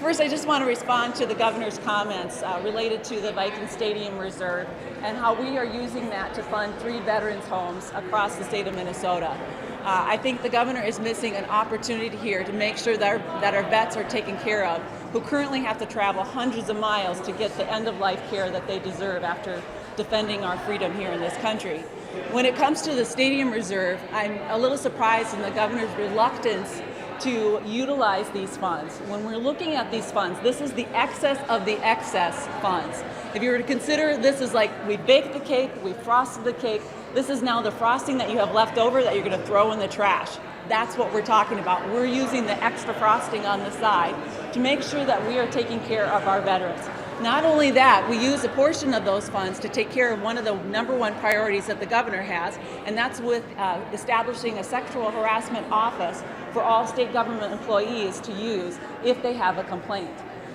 First, I just want to respond to the governor's comments related to the Viking Stadium Reserve and how we are using that to fund 3 veterans' homes across the state of Minnesota. I think the governor is missing an opportunity here to make sure that our vets are taken care of, who currently have to travel hundreds of miles to get the end-of-life care that they deserve after defending our freedom here in this country. When it comes to the Stadium Reserve, I'm a little surprised in the governor's reluctance to utilize these funds. When we're looking at these funds, this is the excess of the excess funds. If you were to consider this is like we baked the cake, we frosted the cake, this is now the frosting that you have left over that you're going to throw in the trash. That's what we're talking about. We're using the extra frosting on the side to make sure that we are taking care of our veterans. Not only that, we use a portion of those funds to take care of one of the #1 priorities that the governor has, and that's with establishing a sexual harassment office for all state government employees to use if they have a complaint.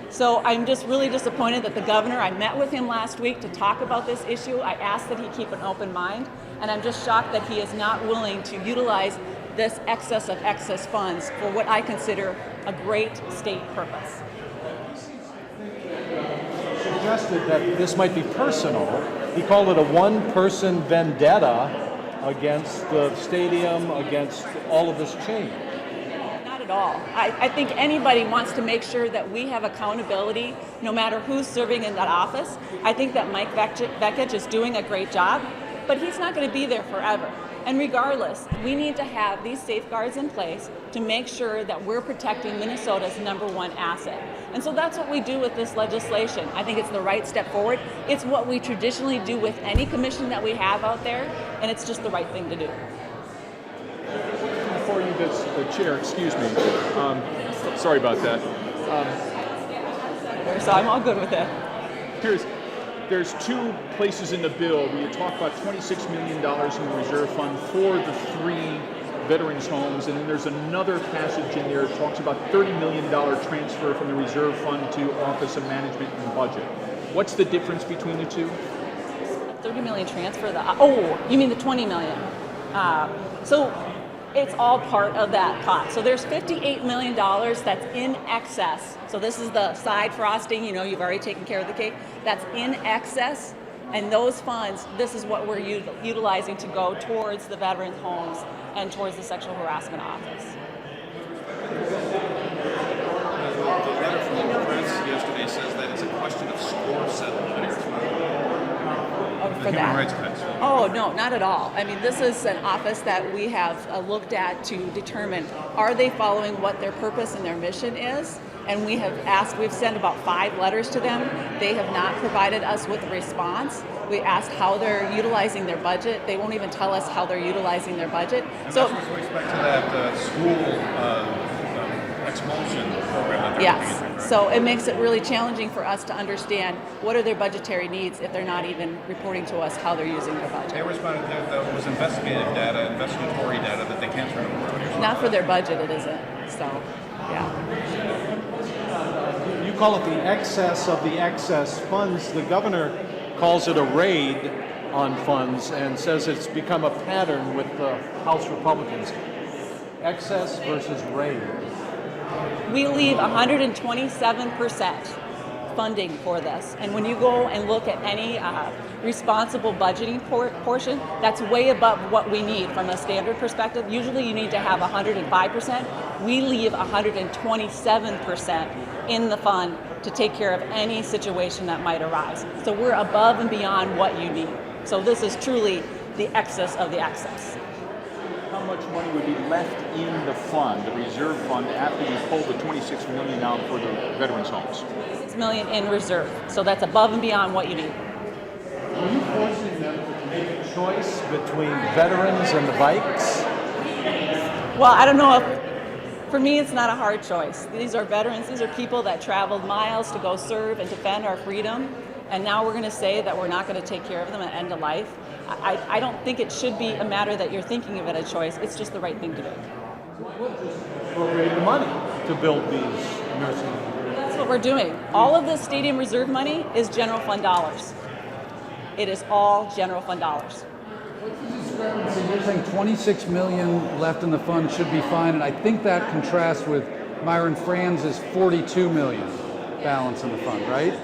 So I'm just really disappointed that the governor, I met with him last week to talk about this issue. I asked that he keep an open mind, and I'm just shocked that he is not willing to utilize this excess of excess funds for what I consider a great state purpose. Suggested that this might be personal. He called it a one-person vendetta against the stadium, against all of this change. Not at all. I think anybody wants to make sure that we have accountability no matter who's serving in that office. I think that Mike Vekich is doing a great job, but he's not going to be there forever. And regardless, we need to have these safeguards in place to make sure that we're protecting Minnesota's #1 asset. And so that's what we do with this legislation. I think it's the right step forward. It's what we traditionally do with any commission that we have out there, and it's just the right thing to do. Before you get the chair, excuse me. Sorry about that. So I'm all good with it. There's 2 places in the bill where you talk about $26 million in the reserve fund for the 3 veterans' homes, and then there's another passage in there that talks about $30 million transfer from the reserve fund to Office of Management and Budget. What's the difference between the 2? 30 million transfer, you mean the 20 million. So it's all part of that pot. So there's $58 million that's in excess. So this is the side frosting, you've already taken care of the cake. That's in excess. And those funds, this is what we're utilizing to go towards the veterans' homes and towards the sexual harassment office. The letter from the press yesterday says that it's a question of score settlement. For Human rights cuts. Oh, no, not at all. I mean, this is an office that we have looked at to determine, are they following what their purpose and their mission is? And we've sent about 5 letters to them. They have not provided us with a response. We asked how they're utilizing their budget. They won't even tell us how they're utilizing their budget. And so that's with respect to that school expulsion program that they're yes. looking into. So it makes it really challenging for us to understand what are their budgetary needs if they're not even reporting to us how they're using their budget. They responded that was investigatory data that they can't turn over. Not for their budget, it isn't. So, yeah. You call it the excess of the excess funds. The governor calls it a raid on funds and says it's become a pattern with the House Republicans. Excess versus raid. We leave 127% funding for this. And when you go and look at any responsible budgeting portion, that's way above what we need from a standard perspective. Usually you need to have 105%. We leave 127% in the fund to take care of any situation that might arise. So we're above and beyond what you need. So this is truly the excess of the excess. How much money would be left in the fund, the reserve fund, after you pull the $26 million out for the veterans' homes? $6 million in reserve. So that's above and beyond what you need. Are you forcing them to make a choice between veterans and the bikes? Well, I don't know if, for me, it's not a hard choice. These are veterans. These are people that traveled miles to go serve and defend our freedom. And now we're going to say that we're not going to take care of them at end of life. I don't think it should be a matter that you're thinking of it a choice. It's just the right thing to do. We'll just appropriate the money to build these nursing homes. That's what we're doing. All of the stadium reserve money is general fund dollars. It is all general fund dollars. So you're saying 26 million left in the fund should be fine, and I think that contrasts with Myron Franz's 42 million. balance in the fund, right?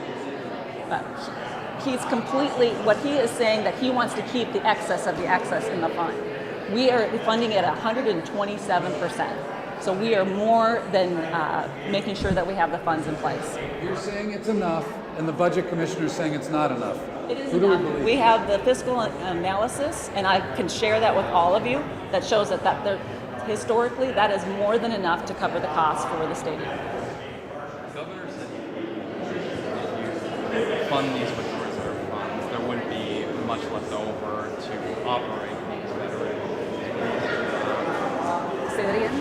He's completely, what he is saying that he wants to keep the excess of the excess in the fund. We are funding it at 127%. So we are more than making sure that we have the funds in place. You're saying it's enough, and the budget commissioner is saying it's not enough. It is Who do we enough. believe? We have the fiscal analysis, and I can share that with all of you, that shows that historically that is more than enough to cover the cost for the stadium. The governor said if you fund these with reserve funds, there wouldn't be much left over to operate these veteran homes. Say that again?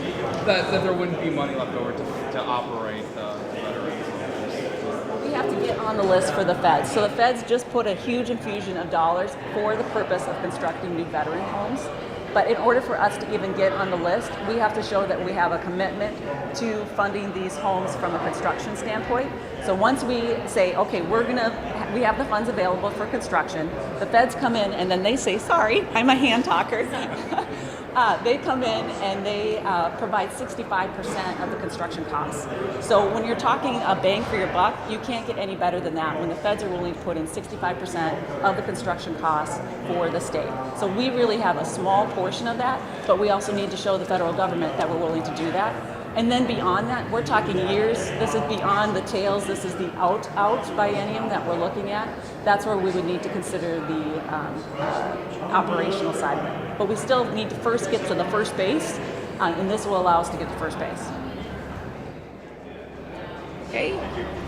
That there wouldn't be money left over to operate the veterans homes. We have to get on the list for the feds. So the feds just put a huge infusion of dollars for the purpose of constructing new veteran homes. But in order for us to even get on the list, we have to show that we have a commitment to funding these homes from a construction standpoint. So once we say, okay, we have the funds available for construction, the feds come in and then they say, sorry, I'm a hand talker. They come in and they provide 65% of the construction costs. So when you're talking a bang for your buck, you can't get any better than that when the feds are willing to put in 65% of the construction costs for the state. So we really have a small portion of that, but we also need to show the federal government that we're willing to do that. And then beyond that, we're talking years. This is beyond the tails. This is the out biennium that we're looking at. That's where we would need to consider the operational side of it. But we still need to first get to the first base, and this will allow us to get to first base. Okay.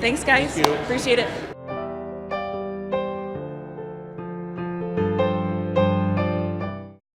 Thanks, guys. Appreciate it.